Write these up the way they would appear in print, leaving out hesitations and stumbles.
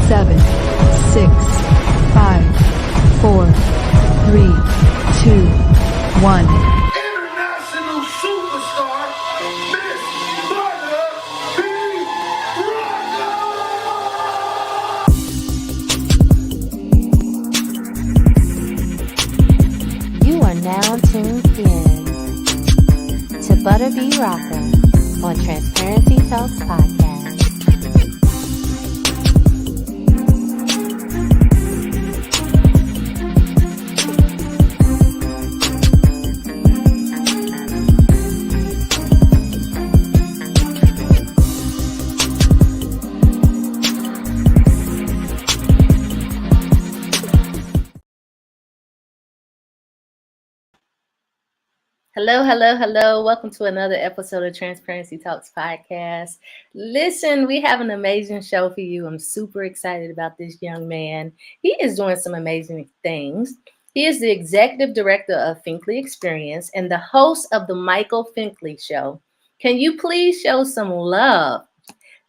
7, 6, 5, 4, 3, 2, 1. International superstar, Miss Butler B. You are now tuned in to Butter B Rocker on Transparency Talks Podcast. Hello, hello, hello. Welcome to another episode of Transparency Talks Podcast. Listen, we have an amazing show for you. I'm super excited about this young man. He is doing some amazing things. He is the executive director of Finkley Experience and the host of the Michael Finkley Show. Can you please show some love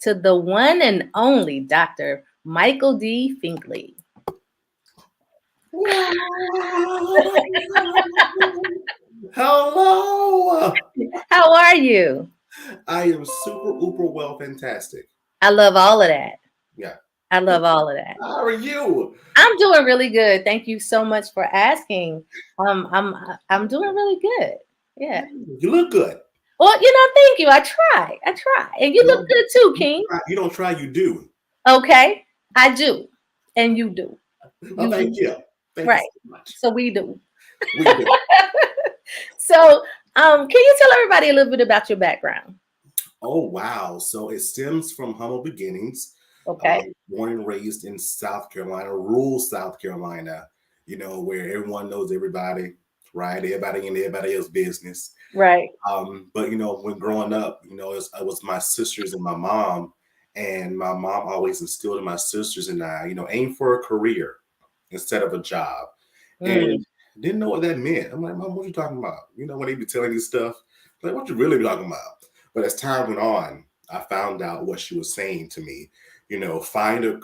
to the one and only Dr. Michael D. Finkley? Hello. How are you? I am super, uber well, fantastic. I love all of that. Yeah. I love all of that. How are you? I'm doing really good. Thank you so much for asking. I'm doing really good. Yeah. You look good. Well, thank you. I try. And you look good too, King. You don't try, you do. Okay. I do. And you do. Oh, thank you. Thank Right. you so much. So we do. We do. So, can you tell everybody a little bit about your background? Oh, wow. So it stems from humble beginnings. Okay. Born and raised in South Carolina, rural South Carolina, where everyone knows everybody, right? Everybody in everybody else's business. Right. But, when growing up, it was my sisters and my mom. And my mom always instilled in my sisters and I, aim for a career instead of a job. And didn't know what that meant. I'm like, Mom, what you talking about? When they be telling you stuff, like, what you really talking about? But as time went on, I found out what she was saying to me. Find a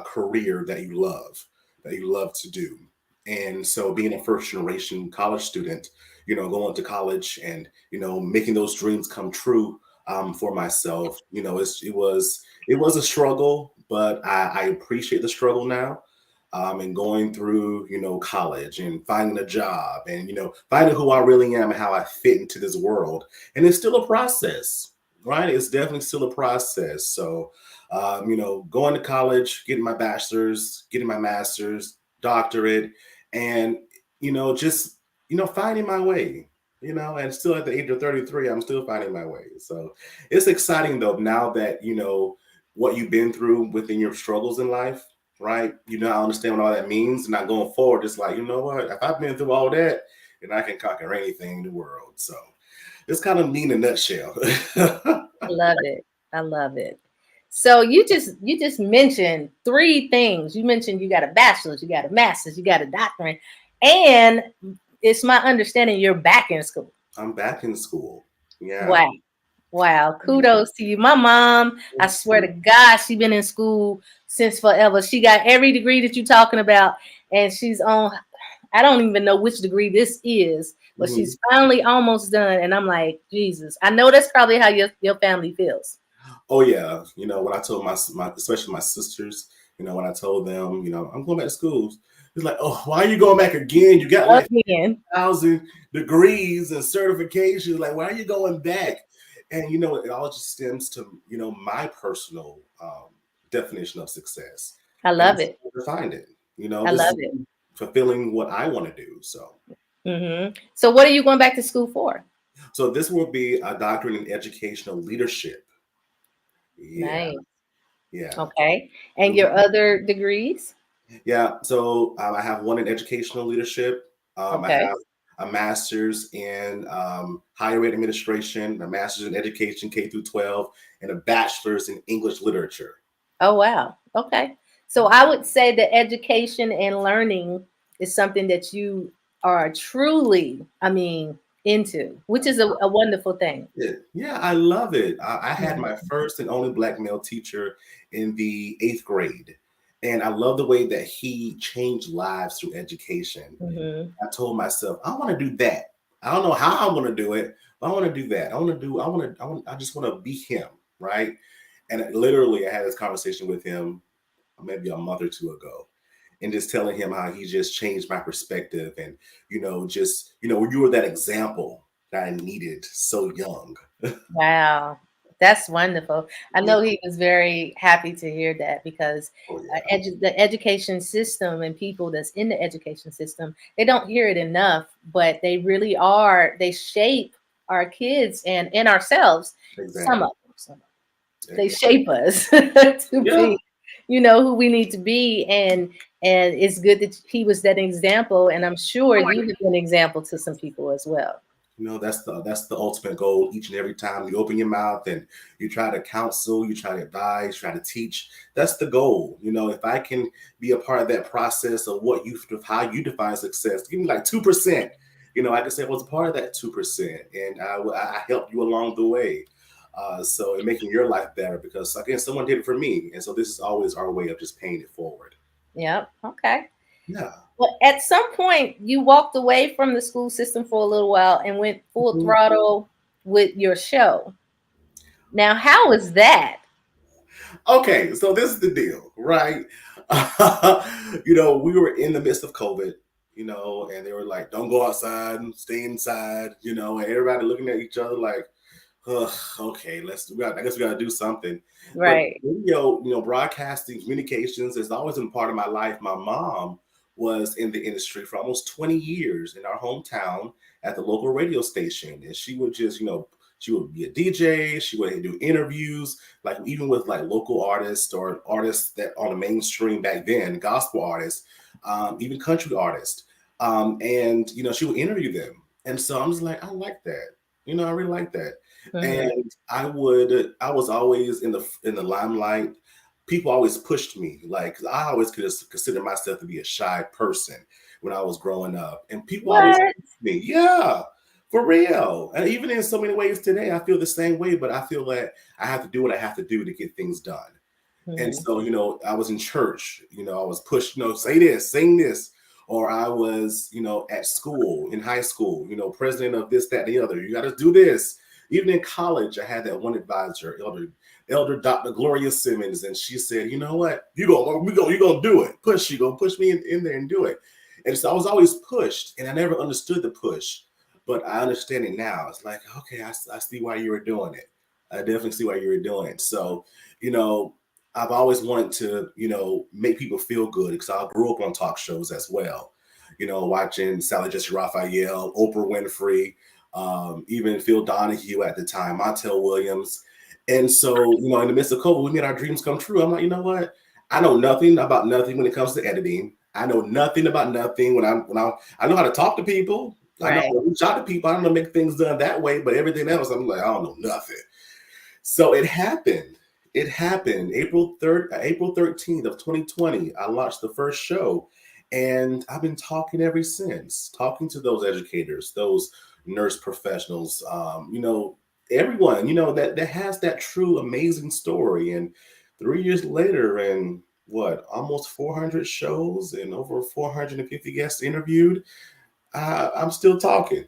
career that you love to do. And so being a first generation college student, going to college and, making those dreams come true for myself, it was a struggle, but I appreciate the struggle now. And going through, college and finding a job and, finding who I really am and how I fit into this world. And it's still a process, right? It's definitely still a process. So, going to college, getting my bachelor's, getting my master's, doctorate, and, just, finding my way, and still at the age of 33, I'm still finding my way. So it's exciting though, now that, what you've been through within your struggles in life. Right. I understand what all that means. And not going forward, it's like, what? If I've been through all that, then I can conquer anything in the world. So it's kind of me in a nutshell. I love it. I love it. So you just mentioned three things. You mentioned you got a bachelor's, you got a master's, you got a doctorate, and it's my understanding you're back in school. I'm back in school. Yeah. Wow. Kudos to you. My mom, I swear to God, she's been in school since forever. She got every degree that you're talking about, and she's on, I don't even know which degree this is, but she's finally almost done. And I'm like, Jesus, I know that's probably how your family feels. Oh, yeah. When I told my especially my sisters, when I told them, I'm going back to school, it's like, oh, why are you going back again? You got like 1,000 degrees and certifications. Like, why are you going back? And, it all just stems to, my personal definition of success. I love it. To find it, I love it. Fulfilling what I want to do. So. So what are you going back to school for? So this will be a doctorate in educational leadership. Yeah. Nice. Yeah. Okay. And your other degrees? Yeah. So I have one in educational leadership. I have a master's in higher ed administration, a master's in education K through 12, and a bachelor's in English literature. Oh, wow. Okay. So I would say that education and learning is something that you are truly, into, which is a wonderful thing. Yeah, I love it. I had my first and only Black male teacher in the 8th grade. And I love the way that he changed lives through education. Mm-hmm. I told myself, I want to do that. I don't know how I'm going to do it, but I want to do that. I just want to be him. Right. And literally, I had this conversation with him maybe a month or two ago, and just telling him how he just changed my perspective. And, you were that example that I needed so young. Wow, that's wonderful. I know he was very happy to hear that because Oh, yeah. the education system and people that's in the education system, they don't hear it enough, but they really are. They shape our kids and ourselves. Some Exactly. of them, they shape us to Yeah. be, who we need to be. And it's good that he was that example. And I'm sure you have been an example to some people as well. That's the ultimate goal. Each and every time you open your mouth and you try to counsel, you try to advise, try to teach, that's the goal. If I can be a part of that process of how you define success, give me like 2%. I can say I was a part of that 2%, and I helped you along the way. So in making your life better, because again, someone did it for me, and so this is always our way of just paying it forward. Yep. Okay. Yeah. Well, at some point, you walked away from the school system for a little while and went full Mhm. throttle with your show. Now, how was that? Okay, so this is the deal, right? We were in the midst of COVID, and they were like, "Don't go outside, stay inside," and everybody looking at each other like, ugh, okay, I guess we got to do something. But Right. radio, broadcasting, communications has always been part of my life. My mom was in the industry for almost 20 years in our hometown at the local radio station. And she would just, she would be a DJ. She would do interviews, like even with like local artists or artists that on the mainstream back then, gospel artists, even country artists. And, she would interview them. And so I'm just like, I like that. I really like that. Mhm. And I was always in the limelight. People always pushed me. Like I always consider myself to be a shy person when I was growing up. And people always What? pushed me. Yeah, for real. And even in so many ways today, I feel the same way, but I feel that I have to do what I have to do to get things done. And Mhm. so, I was in church, I was pushed, say this, sing this. Or I was, at school, in high school, president of this, that, and the other. You got to do this. Even in college, I had that one advisor, Elder Dr. Gloria Simmons, and she said, "You know what? You're gonna do it. You're gonna push me in there and do it." And so I was always pushed, and I never understood the push, but I understand it now. It's like, okay, I see why you were doing it. I definitely see why you were doing it. So, you know, I've always wanted to, make people feel good because I grew up on talk shows as well. Watching Sally Jesse Raphael, Oprah Winfrey, even Phil Donahue at the time, Montel Williams. And so, in the midst of COVID, we made our dreams come true. I'm like, you know what? I know nothing about nothing when it comes to editing. I know nothing about nothing I know how to talk to people. I know Right. how to reach out to people. I don't know make things done that way, but everything else, I'm like, I don't know nothing. So it happened. It happened April 13th of 2020. I launched the first show, and I've been talking ever since, talking to those educators, those nurse professionals, everyone, that has that true amazing story. And 3 years later, and what, almost 400 shows and over 450 guests interviewed, I'm still talking.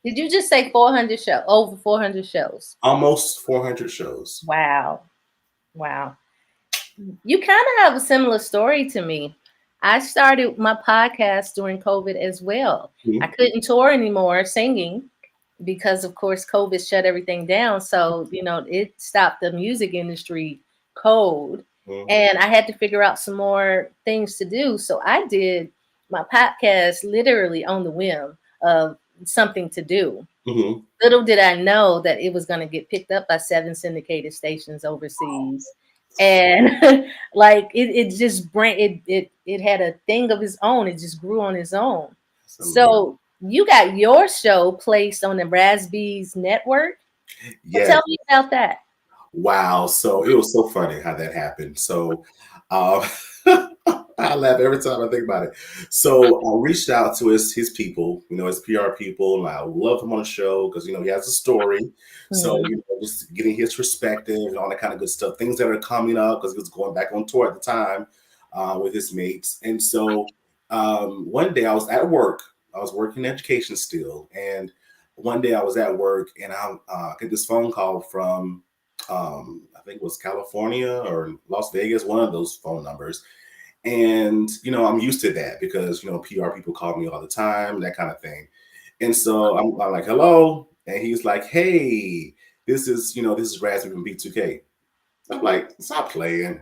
Did you just say 400 show? Over 400 shows. Almost 400 shows. Wow. Wow. You kind of have a similar story to me. I started my podcast during COVID as well. I Mhm. couldn't tour anymore singing because, of course, COVID shut everything down. So, it stopped the music industry cold. Mhm. And I had to figure out some more things to do. So I did my podcast literally on the whim of something to do. Mhm. Little did I know that it was going to get picked up by 7 syndicated stations overseas. And like it just it had a thing of its own. It just grew on its own. That's amazing. So you got your show placed on the Raz-B's network. Well, Yes. tell me about that. Wow. So it was so funny how that happened. So, um, I laugh every time I think about it. So I reached out to his people, his PR people, and I love him on the show because he has a story. So just getting his perspective and all that kind of good stuff, things that are coming up because he was going back on tour at the time with his mates. And so one day I was at work. I was working in education still, and one day I was at work and I get this phone call from I think it was California or Las Vegas, one of those phone numbers. And, I'm used to that because, PR people call me all the time, that kind of thing. And so I'm like, hello. And he's like, hey, this is Raz-B from B2K. I'm like, stop playing.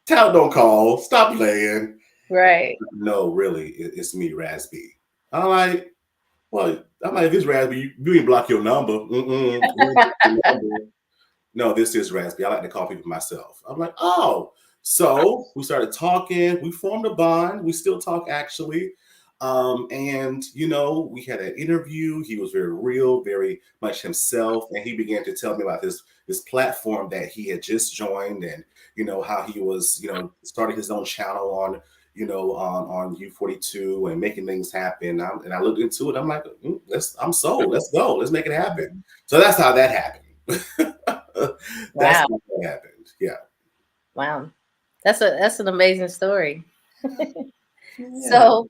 Tout don't call. Stop playing. Right. No, really, it's me, Raz-B. I'm like, if it's Raz-B, you didn't block your number. No, this is Raz-B. I like to call people myself. I'm like, oh. So we started talking. We formed a bond. We still talk, actually. And, we had an interview. He was very real, very much himself. And he began to tell me about this platform that he had just joined and, how he was, starting his own channel on, on U42 and making things happen. And I looked into it. I'm like, I'm sold. Let's go. Let's make it happen. So that's how that happened. That's how that happened. Yeah. Wow. That's an amazing story. So,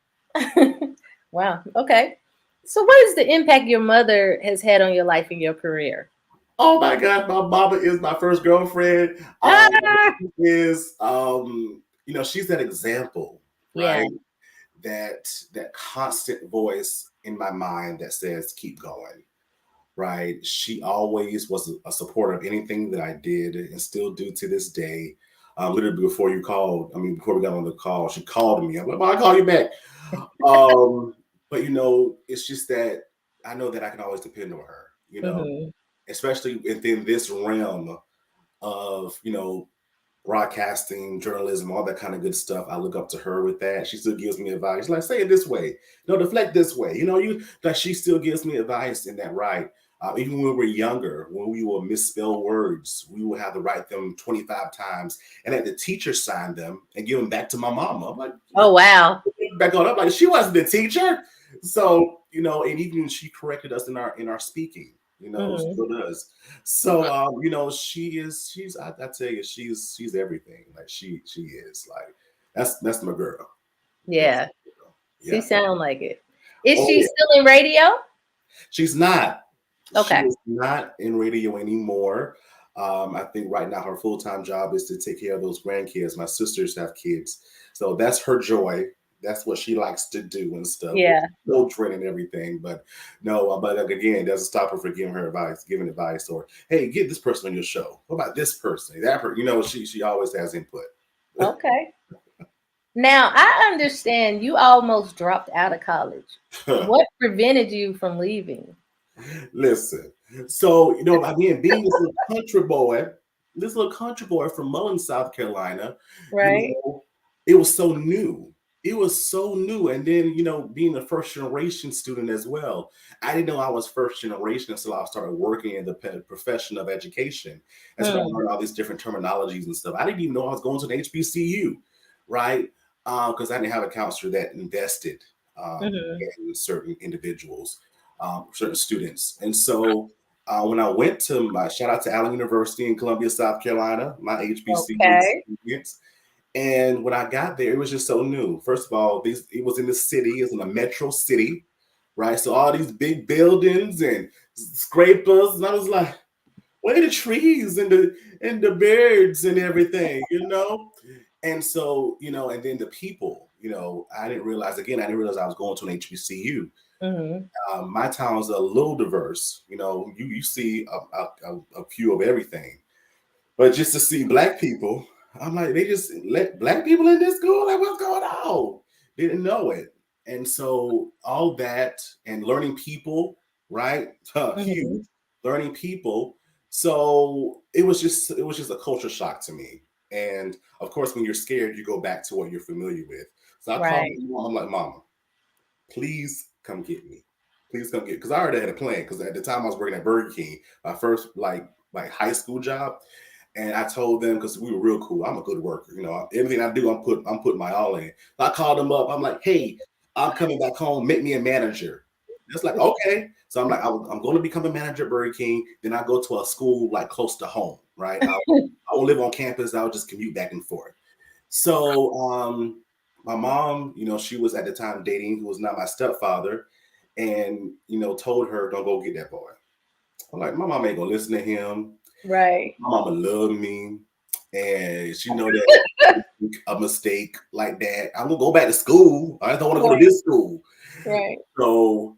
wow. Okay. So what is the impact your mother has had on your life and your career? Oh my God, my mama is my first girlfriend. She's that example, right? Yeah. That constant voice in my mind that says, keep going, right? She always was a supporter of anything that I did and still do to this day. Literally before you called, before we got on the call, she called me. I'm like, I'll call you back. But it's just that I know that I can always depend on her, especially within this realm of, broadcasting, journalism, all that kind of good stuff. I look up to her with that. She still gives me advice. Like, say it this way. No, deflect this way. She still gives me advice in that, right? Even when we were younger, when we will misspell words, we will have to write them 25 times and let the teacher sign them and give them back to my mama. I'm like, oh, wow. Back on up. Like, she wasn't the teacher. So, and even she corrected us in our speaking, still does. So, she's I tell you, she's everything. Like she is like, that's my girl. Yeah. She sounds like it. Is she still in radio? She's not. Okay. She's not in radio anymore. I think right now her full-time job is to take care of those grandkids. My sisters have kids. So that's her joy. That's what she likes to do and stuff. Yeah. Children and everything. But no, but again, doesn't stop her from giving advice or, hey, get this person on your show. What about this person? That person, she always has input. Okay. Now, I understand you almost dropped out of college. What prevented you from leaving? Listen, so being this little country boy from Mullins, South Carolina, right? It was so new. It was so new, and then being a first generation student as well. I didn't know I was first generation until I started working in the profession of education, and so I learned all these different terminologies and stuff. I didn't even know I was going to an HBCU, right? Because I didn't have a counselor that invested in certain individuals. Certain students. And so when I went to shout out to Allen University in Columbia, South Carolina, my HBCU experience. And when I got there, it was just so new. First of all, it was in the city, it was in a metro city, right? So all these big buildings and scrapers, and I was like, where are the trees and the birds and everything, And so, and then the people, I didn't realize I was going to an HBCU. My town's a little diverse. You see a few of everything, but just to see Black people, I'm like, they just let Black people in this school? Like, what's going on? Didn't know it. And so all that and learning people, right? Huge. Learning people. So it was just a culture shock to me. And of course, when you're scared, you go back to what you're familiar with. So I called my mom. I'm like, Mama, please come get me. Please come get, because I already had a plan. Because at the time I was working at Burger King, my first like high school job, And I told them, because we were real cool, I'm a good worker. You know, everything I do, I'm putting my all in. I called them up. I'm like, hey, I'm coming back home. Make me a manager. It's like, okay. So I'm like, I'm going to become a manager at Burger King. Then I go to a school like close to home, right? I will live on campus. I'll just commute back and forth. So my mom, you know, she was at the time dating who was not my stepfather, and, you know, told her, don't go get that boy. I'm like, my mom ain't gonna listen to him. Right. My mama love me, and she know that a mistake like that, I'm gonna go back to school. I don't want to go to this school. Right. So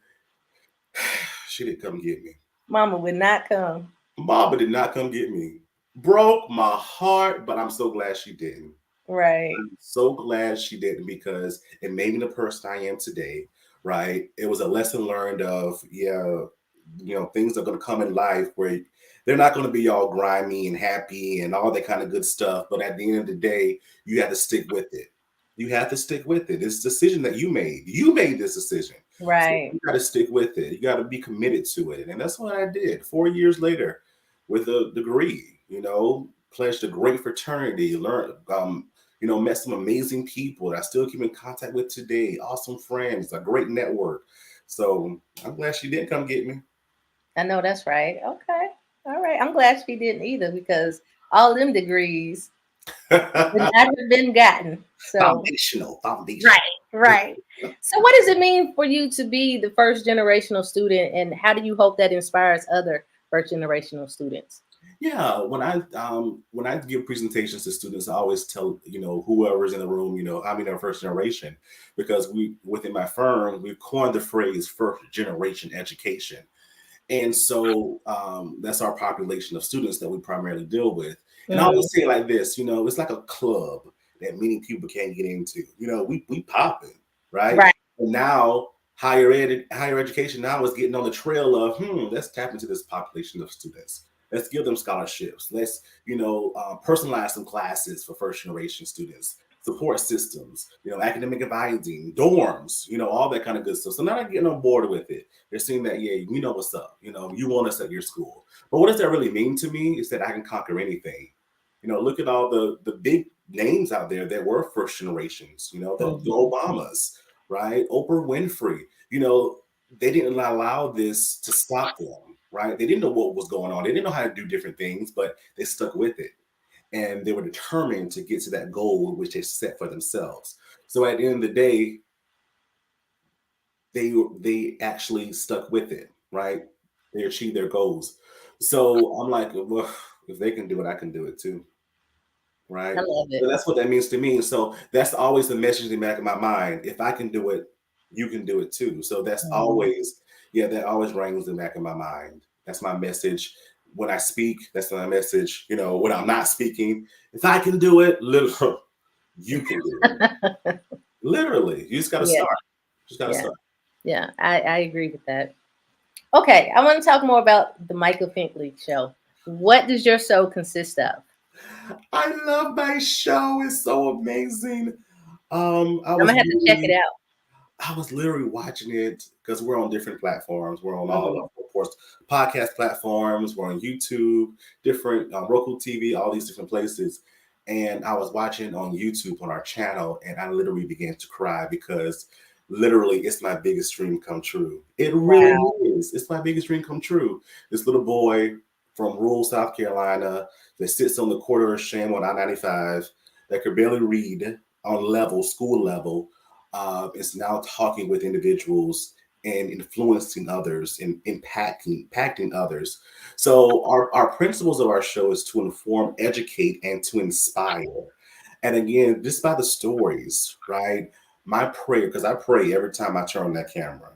she didn't come get me. Mama would not come. Mama did not come get me. Broke my heart, but I'm so glad she didn't. Right. I'm so glad she didn't, because it made me the person I am today, right? It was a lesson learned of, you know, things are going to come in life where they're not going to be all grimy and happy and all that kind of good stuff. But at the end of the day, you have to stick with it. You have to stick with it. It's a decision that you made. You made this decision. Right. So you got to stick with it. You got to be committed to it. And that's what I did 4 years later with a degree, you know, pledged a great fraternity, learned, you know, met some amazing people that I still keep in contact with today. Awesome friends, a great network. So I'm glad she didn't come get me. I know that's right. Okay. All right. I'm glad she didn't either, because all them degrees would not have been gotten. So Foundational. right. So what does it mean for you to be the first generational student, and how do you hope that inspires other first generational students? Yeah, when I give presentations to students, I always tell, you know, whoever's in the room, you know, I'm in our first generation, because we, within my firm, we've coined the phrase first generation education. And so that's our population of students that we primarily deal with. And I always say it like this, you know, it's like a club that many people can't get into. You know, we popping, right? Right. And now higher education now is getting on the trail of, let's tap into this population of students. Let's give them scholarships. Let's, you know, personalize some classes for first generation students, support systems, you know, academic advising, dorms, you know, all that kind of good stuff. So now they're getting on board with it. They're seeing that, yeah, you know what's up. You know, you want us at your school. But what does that really mean to me is that I can conquer anything. You know, look at all the big names out there that were first generations, you know, the Obamas, right? Oprah Winfrey, you know, they didn't allow this to stop them, right? They didn't know what was going on. They didn't know how to do different things, but they stuck with it. And they were determined to get to that goal which they set for themselves. So at the end of the day, they actually stuck with it, right? They achieved their goals. So I'm like, well, if they can do it, I can do it too, right? I love it. So that's what that means to me. So that's always the message in the back of my mind. If I can do it, you can do it too. So that's always, that always rings in the back of my mind. That's my message. When I speak, that's my message. You know, when I'm not speaking, if I can do it, literally, you can do it. Literally, you just got to start. Just got to start. Yeah, I agree with that. Okay, I want to talk more about the Michael Finkley Show. What does your show consist of? I love my show. It's so amazing. I'm gonna have to check it out. I was literally watching it because we're on different platforms. We're on all, of course, podcast platforms. We're on YouTube, different Roku TV, all these different places. And I was watching on YouTube on our channel, and I literally began to cry because literally it's my biggest dream come true. It really is. It's my biggest dream come true. This little boy from rural South Carolina that sits on the corner of Sham on I-95 that could barely read on school level, is now talking with individuals and influencing others and impacting others. So our principles of our show is to inform, educate, and to inspire. And again, just by the stories, right? My prayer, because I pray every time I turn on that camera,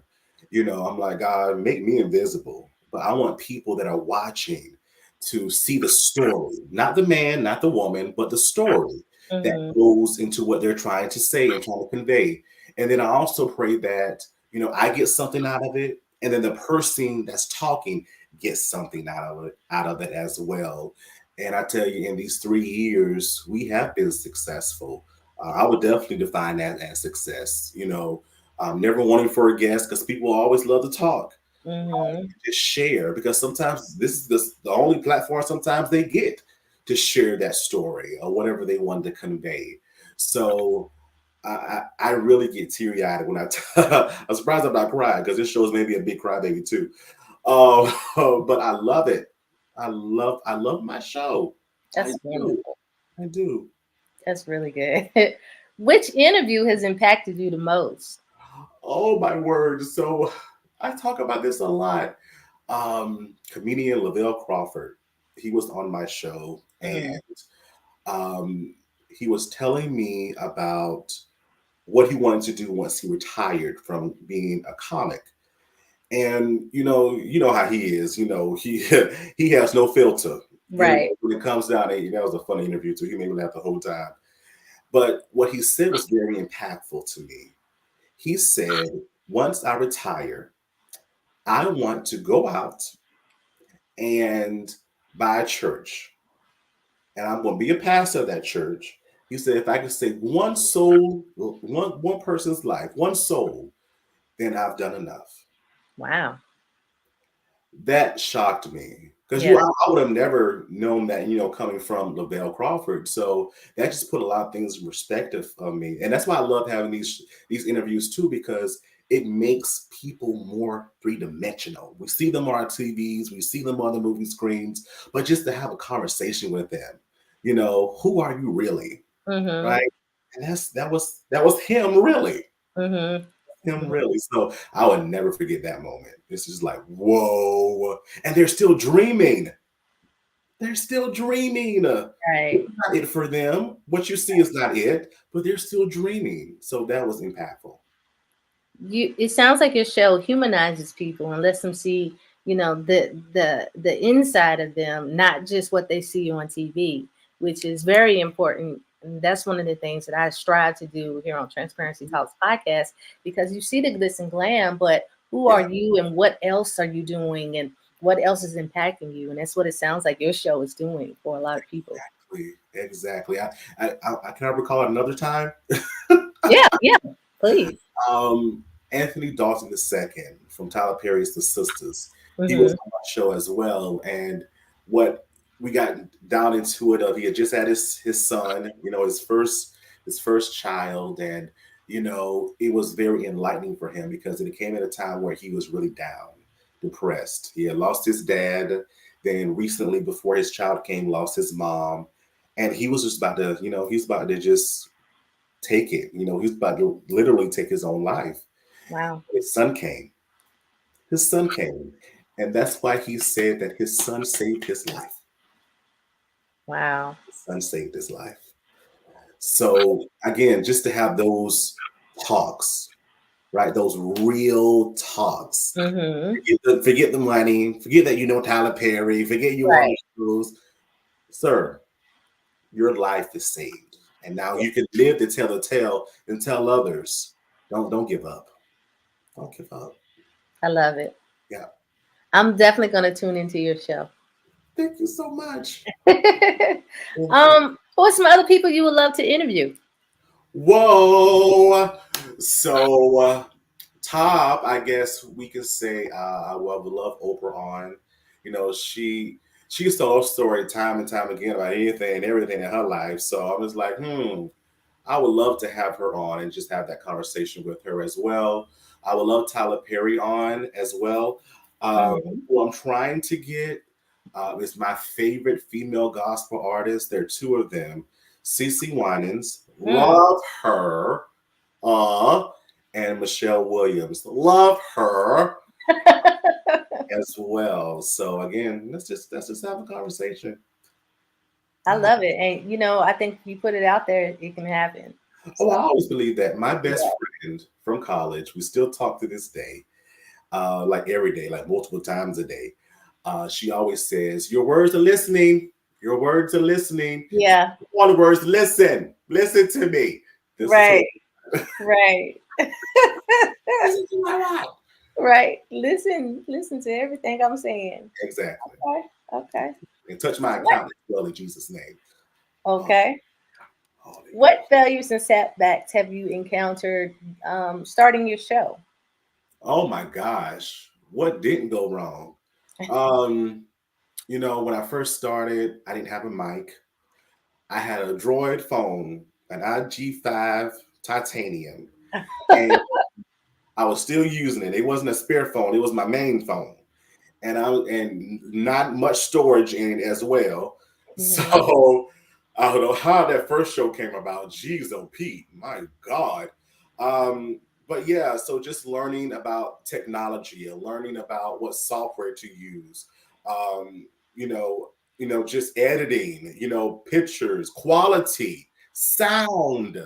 you know, I'm like, God, make me invisible. But I want people that are watching to see the story, not the man, not the woman, but the story that goes into what they're trying to say and trying to convey. And then I also pray that, you know, I get something out of it, and then the person that's talking gets something out of it as well. And I tell you, in these 3 years, we have been successful. I would definitely define that as success. You know, never wanting for a guest, because people always love to talk. Just share, because sometimes this is the only platform sometimes they get. to share that story or whatever they wanted to convey. So I really get teary eyed when I'm surprised I'm not crying because this show is maybe a big crybaby too. Um, but I love it. I love my show. I That's do. wonderful. I do. That's really good. Which interview has impacted you the most? Oh my word. So I talk about this a lot. Comedian Lavelle Crawford, he was on my show Mhm. and he was telling me about what he wanted to do once he retired from being a comic. And you know how he is. He he has no filter. Right. When it comes down, that was a funny interview too. He made me laugh the whole time. But what he said was very impactful to me. He said, "Once I retire, I want to go out and buy a church, and I'm going to be a pastor of that church." He said, "If I could save one soul, one person's life, one soul, then I've done enough." Wow. That shocked me because Yeah. I would have never known that, coming from Lavelle Crawford. So that just put a lot of things in perspective of me, and that's why I love having these interviews too, because it makes people more three-dimensional. We see them on our TVs, we see them on the movie screens, but just to have a conversation with them, who are you really, Mm-hmm. right? And that was him really. Mm-hmm. Him really. So I would never forget that moment. It's just like, whoa. And they're still dreaming. They're still dreaming. Right. It's not it for them. What you see is not it, but they're still dreaming. So that was impactful. It sounds like your show humanizes people and lets them see, the inside of them, not just what they see on TV, which is very important. And that's one of the things that I strive to do here on Transparency Talks podcast, because you see the glitz and glam, but who Yeah, are you and what else are you doing and what else is impacting you? And that's what it sounds like your show is doing for a lot of people. exactly. I can I recall another time. Yeah, yeah, please. Um, Anthony Dalton II from Tyler Perry's The Sisters. He was Hmm. on my show as well, and what we got down into it of he had just had his son, his first child, and it was very enlightening for him because it came at a time where he was really down, depressed. He had lost his dad, then recently before his child came, lost his mom, and he was just about to, he's about to just take it. He's about to literally take his own life. Wow. His son came. His son came. And that's why he said that his son saved his life. Wow. His son saved his life. So again, just to have those talks, right? Those real talks. Hmm. Forget the money. Forget that Tyler Perry. Forget you on the Right. shows. Sir, your life is saved. And now you can live to tell the tale and tell others. Don't give up. Don't give up. I love it. Yeah. I'm definitely going to tune into your show. Thank you so much. What's some other people you would love to interview? Whoa. So top, I guess we can say I would love Oprah on. She used to tell her story time and time again about anything and everything in her life. So I was like, I would love to have her on and just have that conversation with her as well. I would love Tyler Perry on as well. Mhm. Who I'm trying to get is my favorite female gospel artist. There are two of them. CeCe Winans, Mm. love her. Uh, and Michelle Williams, love her as well. So again, let's just have a conversation. I love it. And, I think if you put it out there, it can happen. Oh, I So, always believe that. My best yeah. friend from college, we still talk to this day, like every day, like multiple times a day. She always says, "Your words are listening. Your words are listening. Yeah. All the words, listen. Listen to me." This is Right. her. Right. Listen to my life. Right. Listen to everything I'm saying. Exactly. Okay. Okay. And touch my What? account as well in Jesus' name. Oh, Okay. hallelujah. What failures and setbacks have you encountered starting your show? Oh my gosh. What didn't go wrong? Um, You know, when I first started, I didn't have a mic. I had a Droid phone, an IG5 titanium, and I was still using it. It wasn't a spare phone; it was my main phone, and not much storage in it as well. Mhm. So I don't know how that first show came about. Jeez, oh Pete, my God. But yeah, so just learning about technology and learning about what software to use. Um, you know, just editing, pictures, quality, sound,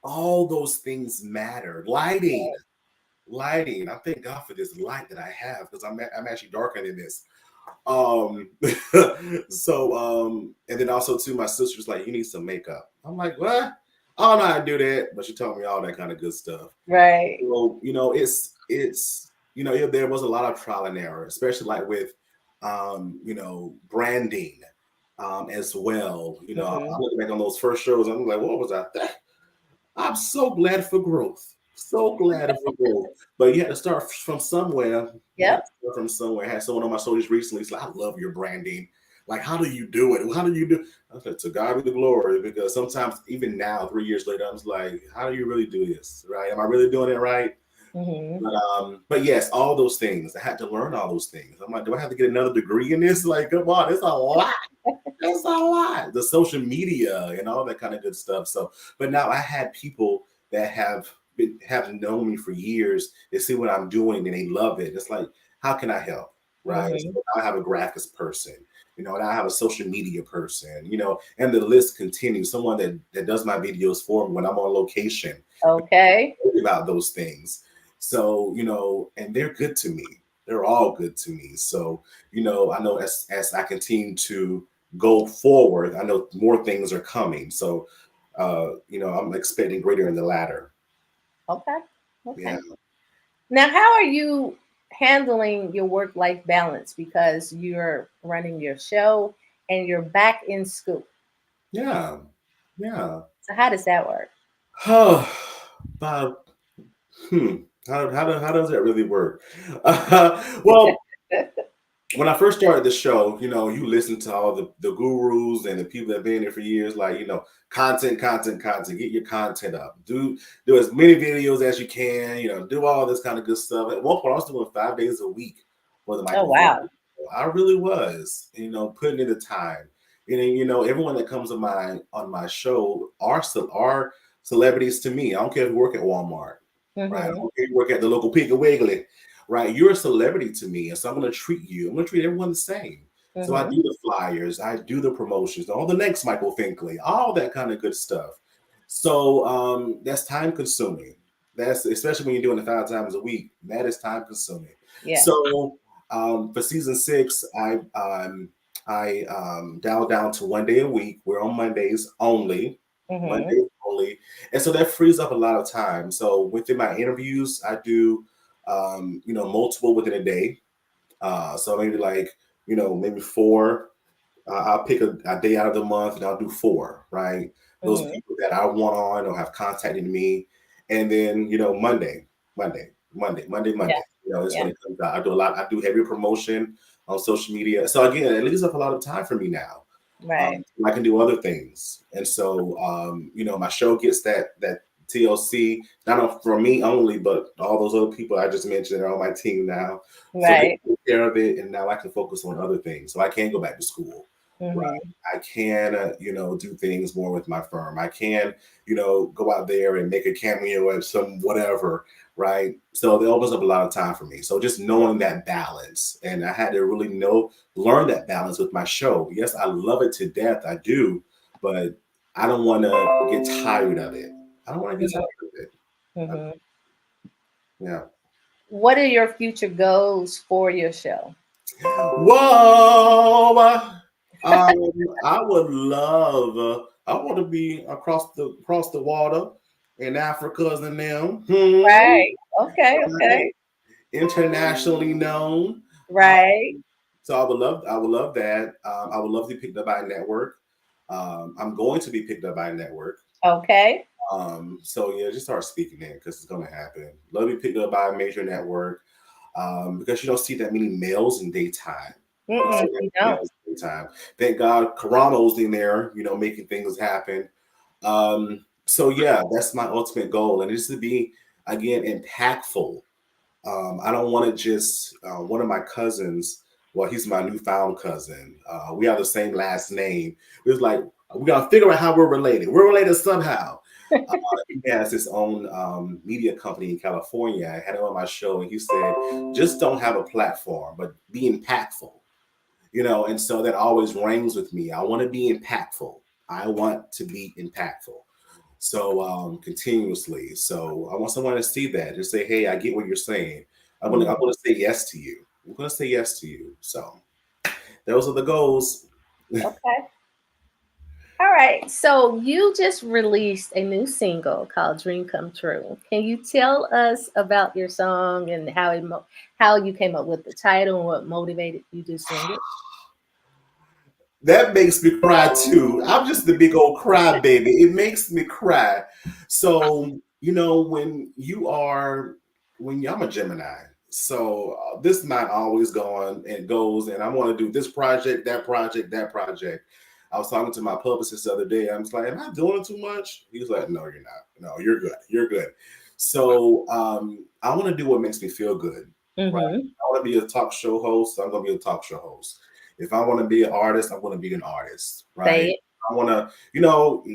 all those things matter. Lighting. I thank God for this light that I have because I'm actually darker than this. Um, and then also too, my sister's like, you need some makeup. I'm like, what? I don't know how to do that, but she told me all that kind of good stuff. Right. So, there was a lot of trial and error, especially like with, branding, as well. Mhm. I look back on those first shows. I'm like, what was I? I'm so glad for growth. So glad for growth. But you had to start from somewhere. You had Yep. to start from somewhere. I had someone on my shoulders recently. He's like, I love your branding. Like, how do you do it? How do you do? I was like, to God be the glory. Because sometimes, even now, 3 years later, I'm just like, how do you really do this? Right? Am I really doing it right? Mhm. But yes, all those things. I had to learn all those things. I'm like, do I have to get another degree in this? Like, come on, it's a lot. It's a lot. The social media and all that kind of good stuff. So, but now I had people that have known me for years. They see what I'm doing and they love it. It's like, how can I help? Right. So Mhm. now I have a graphics person, and I have a social media person, and the list continues. Someone that does my videos for me when I'm on location Okay. about those things. So, and they're good to me. They're all good to me. So, I know as I continue to go forward, I know more things are coming. So, I'm expecting greater in the latter. Okay. Yeah. Okay. Now, how are you handling your work-life balance because you're running your show and you're back in school? Yeah. Yeah. So how does that work? Bob, hmm. How does that really work? Well, when I first started the show, you listen to all the gurus and the people that have been there for years, like, content, get your content up. Do as many videos as you can, do all this kind of good stuff. At one point, I was doing 5 days a week for the Oh Michael wow. Finkley Show. I really was, putting in the time. And then, everyone that comes on my show are celebrities to me. I don't care if you work at Walmart, right? I Mhm. don't care if you work at the local Piggly Wiggly, right? You're a celebrity to me, and so I'm going to treat you. I'm going to treat everyone the same. So I Mhm. do the flyers, I do the promotions, all the next Michael Finkley, all that kind of good stuff. So that's time consuming. That's especially when you're doing it 5 times a week. That is time consuming. Yeah. So for season 6, I dialed down to 1 day a week. We're on Mondays only. Mhm. Mondays only. And so that frees up a lot of time. So within my interviews, I do multiple within a day. So maybe like, maybe 4. I'll pick a day out of the month and I'll do 4, right? Those Mhm. people that I want on or have contacted me. And then, Monday. Yeah. That's Yeah. when it comes out. I do heavy promotion on social media. So again, it leaves up a lot of time for me now. Right. I can do other things. And so, my show gets that TLC, not for me only, but all those other people I just mentioned are on my team now. So they Right. take care of it, and now I can focus on other things. So I can go back to school, right? Mhm. I can, do things more with my firm. I can, go out there and make a cameo at some whatever, right? So it opens up a lot of time for me. So just knowing that balance, and I had to really learn that balance with my show. Yes, I love it to death. I do, but I don't want to get tired of it. I don't want to get tired of it. Uh, Mhm. yeah. What are your future goals for your show? Whoa. I would love. I want to be across the water in Africa and them. Right. Okay. Right? Okay. Internationally known. Uh, Right. so I would love that. I would love to be picked up by a network. I'm going to be picked up by a network. Okay. So yeah, just start speaking in because it's gonna happen. Love to be picked up by a major network. Because you don't see that many males in daytime. You don't. That was a good time. Thank God Carano's in there, making things happen. So yeah, that's my ultimate goal, and it's to be again impactful. I don't want to just one of my cousins. Well, he's my newfound cousin. We have the same last name. It was like we gotta figure out how we're related. We're related somehow. He has his own media company in California. I had him on my show, and he said, "Just don't have a platform, but be impactful." And so that always rings with me. I want to be impactful. I want to be impactful. So continuously. So I want someone to see that. Just say, hey, I get what you're saying. I'm gonna say yes to you. I'm gonna say yes to you. So those are the goals. Okay. All right. So you just released a new single called Dream Come True. Can you tell us about your song and how you came up with the title and what motivated you to sing it? That makes me cry too. I'm just the big old cry baby. It makes me cry. So, I'm a Gemini. So this mind always going and goes, and I want to do this project, that project, that project. I was talking to my publicist the other day. I was like, am I doing too much? He was like, no, you're not. No, you're good. You're good. So I want to do what makes me feel good. Mm-hmm. Right? I want to be a talk show host. So I'm going to be a talk show host. If I want to be an artist, I want to be an artist, right? I want to,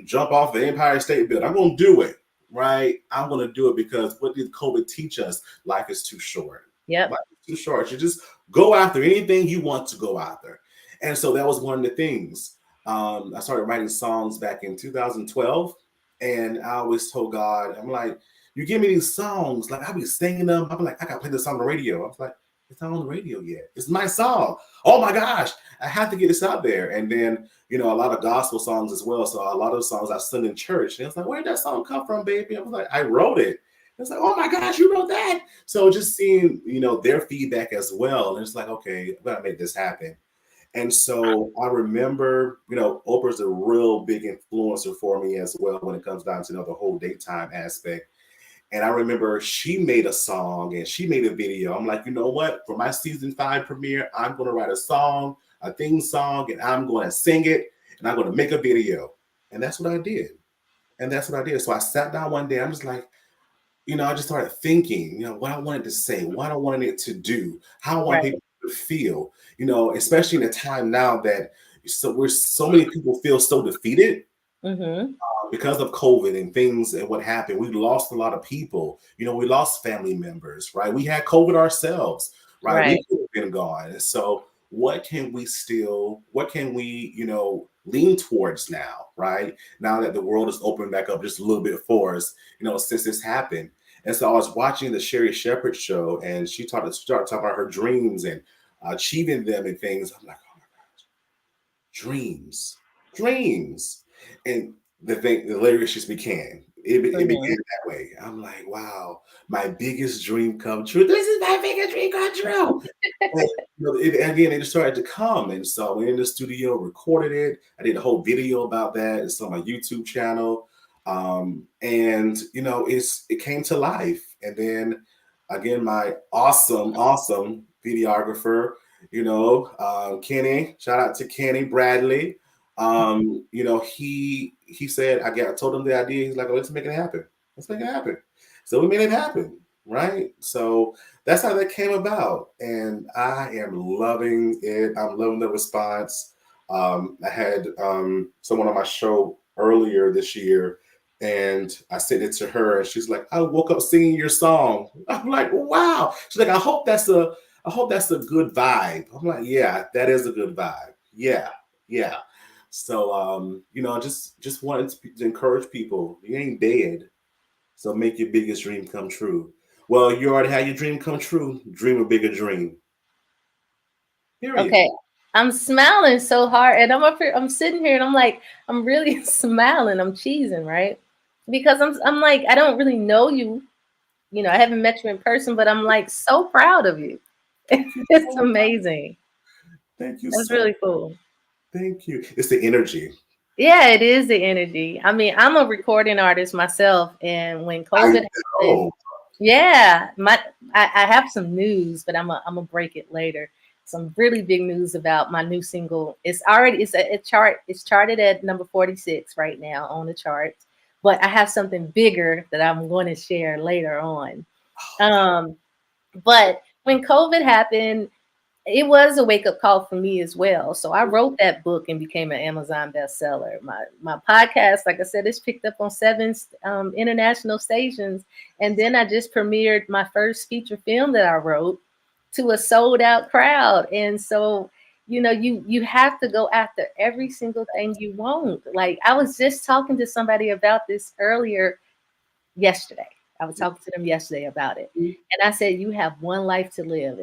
jump off the Empire State Building. I'm going to do it, right? I'm going to do it because what did COVID teach us? Life is too short. Yep. Life is too short. You just go after anything you want to go after. And so that was one of the things. I started writing songs back in 2012, and I always told God, I'm like, you give me these songs, like I'll be singing them. I'm like, I got to play this on the radio. I was like, it's not on the radio yet. It's my song. Oh my gosh, I have to get this out there. And then, a lot of gospel songs as well. So a lot of songs I sing in church. And it's like, where did that song come from, baby? I was like, I wrote it. It's like, oh my gosh, you wrote that. So just seeing, their feedback as well. And it's like, okay, I'm gonna make this happen. And so I remember, Oprah's a real big influencer for me as well when it comes down to the whole daytime aspect. And I remember she made a song and she made a video. I'm like, you know what? For my season 5 premiere, I'm going to write a song, a theme song, and I'm going to sing it, and I'm going to make a video. And that's what I did. So I sat down one day. I'm just like, I just started thinking, what I wanted to say, what I wanted it to do, how I wanted people to feel, especially in a time now that so many people feel so defeated. Mm-hmm. Because of COVID and things and what happened, we lost a lot of people. We lost family members, right? We had COVID ourselves, right? We could have been gone. And so what can we lean towards now, right? Now that the world is opened back up just a little bit for us, since this happened. And so I was watching the Sherry Shepherd show, and she started talking about her dreams and achieving them and things. I'm like, oh my gosh, dreams. And the lyrics just began. It began that way. I'm like, wow, my biggest dream come true. This is my biggest dream come true. And, again, it just started to come. And so we in the studio, recorded it. I did a whole video about that. It's on my YouTube channel. And it came to life. And then again, my awesome videographer, Kenny, shout out to Kenny Bradley. He said, I told him the idea. He's like, oh, let's make it happen. So we made it happen. Right. So that's how that came about. And I am loving it. I'm loving the response. I had someone on my show earlier this year, and I sent it to her, and she's like, I woke up singing your song. I'm like, wow. She's like, I hope that's a good vibe. I'm like, yeah, that is a good vibe. Yeah. So, just wanted to encourage people. You ain't dead. So make your biggest dream come true. Well, you already had your dream come true. Dream a bigger dream. Period. Okay. I'm smiling so hard, and I'm up here, I'm sitting here, and I'm like, I'm really smiling. I'm cheesing, right? Because I'm like, I don't really know you. I haven't met you in person, but I'm like so proud of you. It's amazing. Thank you. That's really cool. Thank you. It's the energy. Yeah, it is the energy. I mean, I'm a recording artist myself, and when COVID happened, I have some news, but I'm a break it later. some really big news about my new single. It's charted at number 46 right now on the charts, but I have something bigger that I'm going to share later on. But when COVID happened, it was a wake-up call for me as well. So I wrote that book and became an Amazon bestseller. My podcast, like I said, it's picked up on 7 international stations. And then I just premiered my first feature film that I wrote to a sold-out crowd. And so, you know, you have to go after every single thing you want. Like, I was just talking to somebody about this yesterday. I was talking to them yesterday about it. And I said, you have one life to live.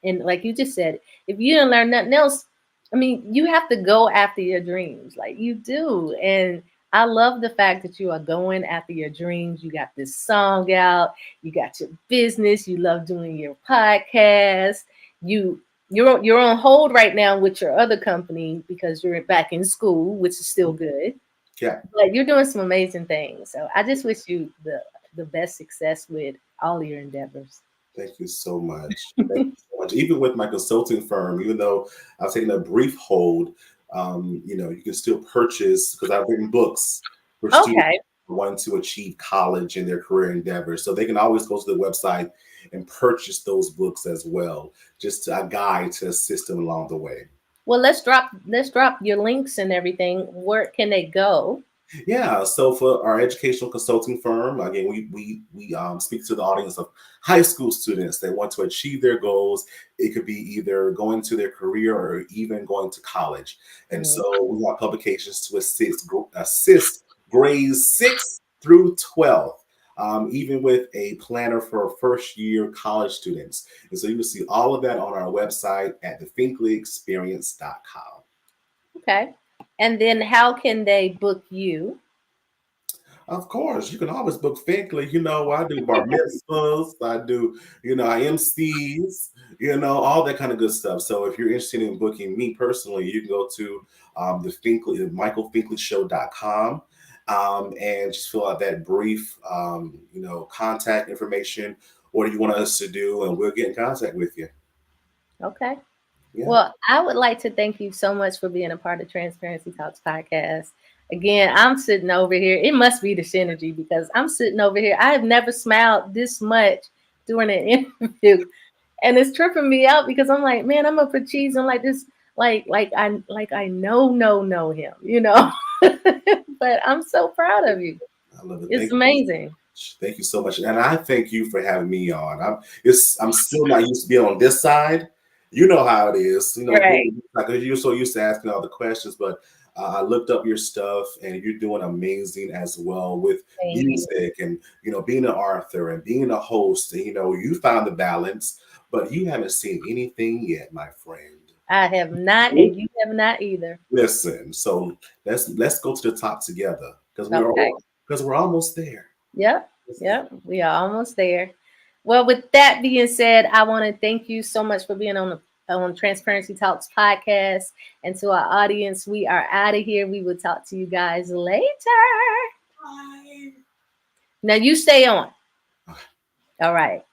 And like you just said, if you didn't learn nothing else, I mean, you have to go after your dreams, like you do. And I love the fact that you are going after your dreams. You got this song out, you got your business, you love doing your podcast. You're on hold right now with your other company because you're back in school, which is still good. Yeah. But you're doing some amazing things. So I just wish you the best success with all your endeavors. Thank you so much. Thank you so much. Even with my consulting firm, even though I've taken a brief hold, you know, you can still purchase, because I've written books for students who want to achieve college in their career endeavors. So they can always go to the website and purchase those books as well, just a guide to assist them along the way. Well, let's drop your links and everything. Where can they go? Yeah, so for our educational consulting firm, again, we speak to the audience of high school students that want to achieve their goals. It could be either going to their career or even going to college. And so we have publications to assist grades 6 through 12, even with a planner for first-year college students. And so you will see all of that on our website at thefinkleyexperience.com. Okay. And then how can they book you? Of course, you can always book Finkley. You know, I do bar mitzvahs, I do, you know, I MCs, you know, all that kind of good stuff. So if you're interested in booking me personally, you can go to MichaelFinkleyShow.com and just fill out that brief, you know, contact information. What do you want us to do? And we'll get in contact with you. Okay. Yeah. Well, I would like to thank you so much for being a part of Transparency Talks podcast. Again, I'm sitting over here. It must be the synergy because I'm sitting over here. I have never smiled this much during an interview. And it's tripping me out because I'm like, man, I'm up for cheese. I'm like this, like I know him, you know. But I'm so proud of you. I love it. It's amazing. Thank you so much. And I thank you for having me on. I'm still not used to being on this side. You know how it is, you know, right. Like you're so used to asking all the questions, but I looked up your stuff and you're doing amazing as well with music and, you know, being an author and being a host. And, you know, you found the balance, but you haven't seen anything yet, my friend. I have not, and you have not either. Listen, so let's go to the top together because we're almost there. Yep, we are almost there. Well, with that being said, I want to thank you so much for being on Transparency Talks podcast. And to our audience, we are out of here. We will talk to you guys later. Bye. Now you stay on. All right.